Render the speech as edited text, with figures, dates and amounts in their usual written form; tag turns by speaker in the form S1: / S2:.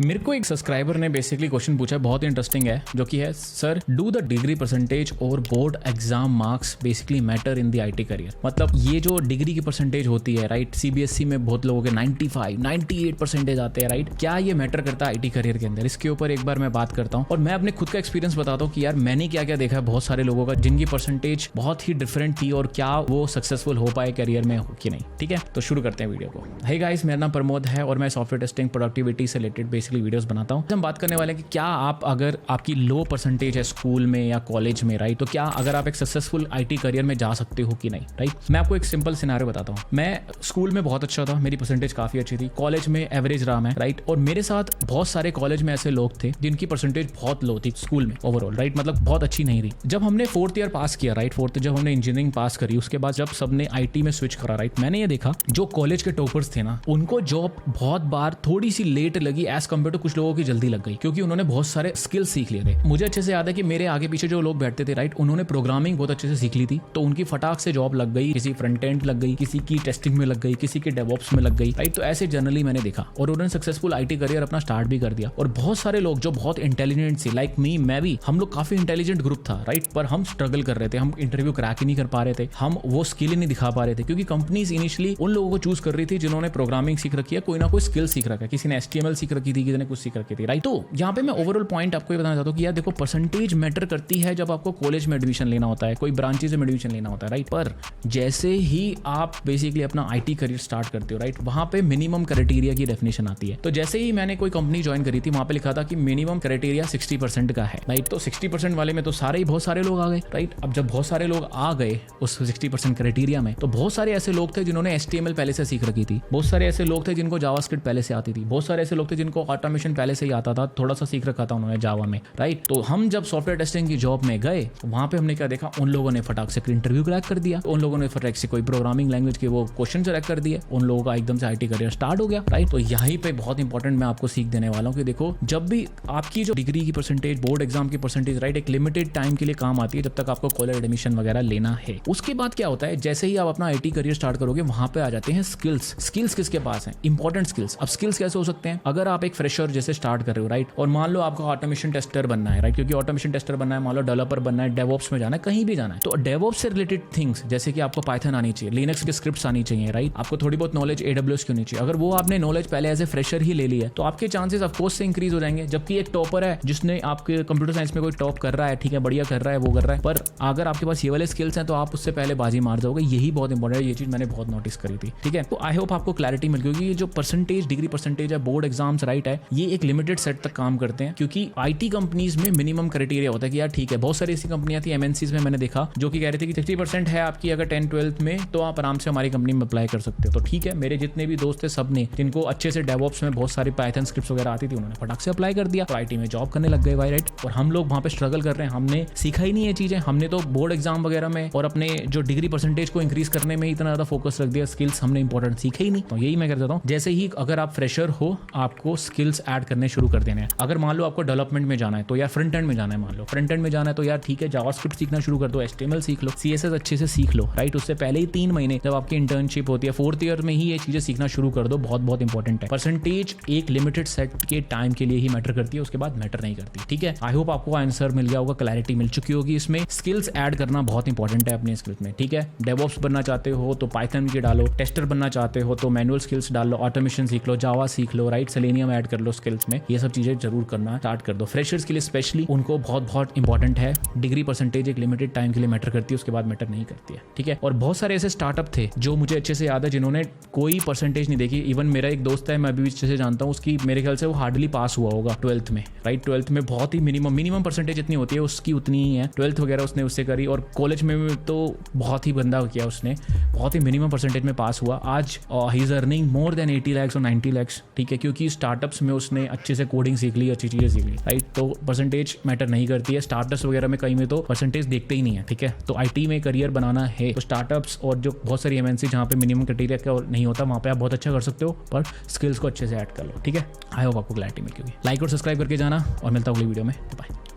S1: मेरे को एक सब्सक्राइबर ने बेसिकली क्वेश्चन पूछा, बहुत इंटरेस्टिंग है, जो कि है sir do the degree percentage और board exam marks basically matter in the IT career. मतलब ये जो डिग्री की परसेंटेज होती है राइट, सीबीएसई में बहुत लोगों के 95 98 परसेंटेज आते हैं राइट, क्या ये मैटर करता है आईटी करियर के अंदर? इसके ऊपर एक बार मैं बात करता हूँ और मैं अपने खुद का एक्सपीरियंस बताता हूँ कि यार मैंने क्या क्या देखा है बहुत सारे लोगों का जिनकी परसेंटेज बहुत ही डिफरेंट थी और क्या वो सक्सेसफुल हो पाए करियर में कि नहीं। ठीक है, तो शुरू करते हैं वीडियो को। हे गाइस, मेरा नाम प्रमोद है और मैं सॉफ्टवेयर टेस्टिंग प्रोडक्टिविटी से रिलेटेड बेसिकली वीडियोस बनाता हूँ। हम बात करने वाले हैं कि क्या आप अगर आपकी लो परसेंटेज है स्कूल में या कॉलेज में राइट, तो क्या अगर आप एक सक्सेसफुल आईटी करियर में जा सकते हो कि नहीं राइट। मैं आपको एक सिंपल सिनेरियो बताता हूँ। मैं स्कूल में बहुत अच्छा था, मेरी परसेंटेज काफी अच्छी थी, कॉलेज में एवरेज रहा मैं राइट, और मेरे साथ बहुत सारे कॉलेज में ऐसे लोग थे जिनकी परसेंटेज बहुत लो थी स्कूल में ओवरऑल राइट, मतलब बहुत अच्छी नहीं रही। जब हमने फोर्थ ईयर पास किया राइट, फोर्थ जब हमने इंजीनियरिंग पास करी, उसके बाद जब सबने आईटी में स्विच करा राइट, मैंने ये देखा जो कॉलेज के टॉपर्स थे ना, उनको जॉब बहुत बार थोड़ी सी लेट लगी एज कम्पेयर टू कुछ लोगों की जल्दी लग गई, क्योंकि उन्होंने बहुत सारे स्किल्स सीख लिए थे। मुझे अच्छे से याद है कि मेरे आगे पीछे जो लोग बैठते थे राइट, उन्होंने प्रोग्रामिंग बहुत अच्छे से सीख ली थी, तो उनकी फटाक से जॉब लग गई, किसी फ्रंट एंड लग गई, किसी की टेस्टिंग में लग गई, किसी के डेवऑप्स में लग गई राइट। तो ऐसे जनरली मैंने देखा और उन्होंने सक्सेसफुल आईटी करियर अपना स्टार्ट भी कर दिया। और बहुत सारे लोग जो बहुत इंटेलिजेंट थे लाइक मी, मैं भी, हम लोग काफी इंटेलिजेंट ग्रुप था राइट, पर हम स्ट्रगल कर रहे थे, हम इंटरव्यू क्रैक ही नहीं कर पा रहे थे, हम वो स्किल ही नहीं दिखा पा रहे थे, क्योंकि कंपनीज इनिशियली उन लोगों को चूज कर रही थी जिन्होंने प्रोग्रामिंग सीख रखी है, कोई ना कोई स्किल सीख रखा है, किसी ने HTML सीख रखी थी, किसी ने कुछ सीख रखी थी राइट। तो यहाँ पे मैं ओवरऑल पॉइंट आपको ये बताना चाहता हूँ कि यार देखो, परसेंटेज मैटर करती है जब आपको कॉलेज में एडमिशन लेना होता है, कोई ब्रांचेज में एडमिशन लेना होता है राइट, पर जैसे ही आप बेसिकली अपना आईटी करियर स्टार्ट करते हो राइट, वहां पे मिनिमम क्राइटेरिया की डेफिनेशन आती है। तो जैसे ही मैंने कोई कंपनी ज्वाइन करी थी, वहां पे लिखा था कि मिनिमम क्राइटेरिया 60% का है राइट। तो 60% वाले में तो सारे ही बहुत सारे लोग आ गए राइट। अब जब बहुत सारे लोग आ गए उस 60% क्राइटेरिया में, तो बहुत सारे ऐसे लोग थे जिन्होंने HTML पहले से सीख रखी थी, बहुत सारे ऐसे लोग थे जिनको जावास्क्रिप्ट पहले से आती थी, बहुत सारे ऐसे लोग थे जिनको ऑटोमेशन पहले से ही आता था, थोड़ा सा सीख रखा था उन्होंने जावा में राइट। तो हम जब सॉफ्टवेयर टेस्टिंग की जॉब में गए, वहां पे हमने क्या देखा, उन लोगों ने फटाक से इंटरव्यू क्रैक कर दिया, उन लोगों ने फटाक से कोई प्रोग्रामिंग लैंग्वेज के वो क्वेश्चन क्रैक कर दिए, उन लोगों का एकदम से आईटी करियर स्टार्ट हो गया राइट। तो यहीं पे बहुत इंपॉर्टेंट मैं आपको सीख देने वाला हूँ कि देखो, जब भी आपकी जो डिग्री की परसेंटेज, बोर्ड एग्जाम की परसेंटेज राइट, एक लिमिटेड टाइम के लिए काम आती है जब तक आपको कॉलेज एडमिशन वगैरह लेना है। उसके बाद क्या होता है, जैसे ही आप अपना आईटी करियर स्टार्ट करोगे, वहां पे आ जाते हैं स्किल्स। स्किल्स किसके पास हैं? Important skills. अब स्किल्स कैसे हो सकते हैं? अगर आप एक फ्रेशर जैसे स्टार्ट कर रहे हो राइट, और मान लो आपको ऑटोमेशन टेस्टर बनना है राइट, क्योंकि ऑटोमेशन टेस्टर बनना है, मान लो डेवलपर बनना है, डेवऑप्स में जाना है, कहीं भी जाना है, तो डेवऑप्स से रिलेटेड थिंग्स जैसे कि आपको पाइथन आनी चाहिए, लिनक्स के स्क्रिप्ट्स आनी चाहिए राइट, आपको थोड़ी बहुत नॉलेज AWS की होनी चाहिए। अगर वो आपने नॉलेज पहले एज ए फ्रेशर ही ले ली है, तो आपके चांसेस ऑफ कोर्स से इंक्रीज हो जाएंगे। जबकि एक टॉपर है जिसने आपके कंप्यूटर साइंस में कोई टॉप कर रहा है, ठीक है, बढ़िया कर रहा है, वो कर रहा है, पर अगर आपके पास ये वाले स्किल्स हैं तो आप उससे पहले बाजी मार जाओगे। यही बहुत इंपॉर्टेंट है, ये चीज मैंने बहुत नोटिस करी थी। ठीक है, तो आई होप आपको क्लैरिटी मिल गई। ये जो परसेंटेज, डिग्री परसेंटेज है, बोर्ड एग्जाम्स राइट है, ये एक लिमिटेड सेट तक काम करते हैं, क्योंकि आईटी कंपनीज में मिनिमम क्राइटेरिया होता है कि यार ठीक है, बहुत सारी ऐसी कंपनियां थी MNCs में मैंने देखा जो कि कह रही थी कि 60% है आपकी अगर 10th 12th में, तो आप आराम से हमारी कंपनी में अप्लाई कर सकते हो। तो ठीक है, मेरे जितने भी दोस्त थे सब ने, जिनको अच्छे से डेवऑप्स में बहुत सारी पाइथन स्क्रिप्ट्स वगैरह आती थी, उन्होंने फटाक से अप्लाई कर दिया, तो आईटी में जॉब करने लग गए भाई राइट। और हम लोग वहां पे स्ट्रगल कर रहे हैं, हमने सीखा ही नहीं ये चीजें, हमने तो बोर्ड एग्जाम वगैरह में और अपने जो डिग्री परसेंटेज को इंक्रीज करने में इतना ज्यादा फोकस रख दिया, स्किल्स हमने इंपॉर्टेंट सीखे ही नहीं। तो यही मैं कर देता हूँ, जैसे ही अगर आप फ्रेशर हो, आपको स्किल्स ऐड करने शुरू कर देने हैं। अगर मान लो आपको डेवलपमेंट में जाना है तो यार फ्रंट एंड में जाना है, मान लो फ्रंट एंड में जाना है तो यार ठीक है, जावास्क्रिप्ट सीखना शुरू कर दो, HTML सीख लो, CSS अच्छे से सीख लो राइट। उससे पहले ही 3 महीने जब आपकी इंटर्नशिप होती है, 4th ईयर में ही ये चीजें सीखना शुरू कर दो, बहुत बहुत इंपॉर्टेंट है। परसेंटेज एक लिमिटेड सेट के टाइम के लिए ही मैटर करती है, उसके बाद मैटर नहीं करती। ठीक है, आई होप आपको आंसर मिल गया होगा, क्लैरिटी मिल चुकी होगी। इसमें स्किल्स ऐड करना बहुत इंपॉर्टेंट है अपने स्किल्स में। ठीक है, डेवऑप्स बनना चाहते हो तो पाइथन की डालो, टेस्टर बनना चाहते हो तो मैनुअल स्किल्स डाल लो, ऑटोमेशन सीख लो, जावा सीख लो राइट, सेलेनियम ऐड कर लो स्किल्स में। ये सब चीजें जरूर करना स्टार्ट कर दो। फ्रेशर्स के लिए स्पेशली उनको बहुत बहुत इंपॉर्टेंट है। डिग्री परसेंटेज एक लिमिटेड टाइम के लिए मैटर करती है, उसके बाद मैटर नहीं करती है। ठीक है, और बहुत सारे ऐसे स्टार्टअप थे जो मुझे अच्छे से याद है, जिन्होंने कोई परसेंटेज नहीं देखी। इवन मेरा एक दोस्त है, मैं भी अच्छे से जानता हूँ, उसकी मेरे ख्याल से वो हार्डली पास हुआ होगा 12th में राइट। 12th में बहुत ही मिनिमम परसेंटेज इतनी होती है, उसकी उतनी ही है। 12th वगैरह उसने उससे करी, और कॉलेज में तो बहुत ही गंदा किया उसने, बहुत ही मिनिमम परसेंटेज में पास हुआ। आज he is earning more than 80 lakhs और 90 lakhs। ठीक है, क्योंकि स्टार्टअप्स में उसने अच्छे से कोडिंग सीख ली, अच्छी चीजें सीख ली राइट। तो परसेंटेज मैटर नहीं करती है। स्टार्टअप्स वगैरह में कहीं में तो परसेंटेज देखते ही नहीं है। ठीक है, तो आईटी में करियर बनाना है तो स्टार्टअप्स और जो बहुत सारी MNC जहाँ पे मिनिमम क्राइटेरिया का नहीं होता, वहाँ पे आप बहुत अच्छा कर सकते हो, पर स्किल्स को अच्छे से ऐड कर लो। ठीक है, आई होप आपको क्लैरिटी मिल गई। लाइक और सब्सक्राइब करके जाना, और मिलता हूँ अगली वीडियो में। बाय।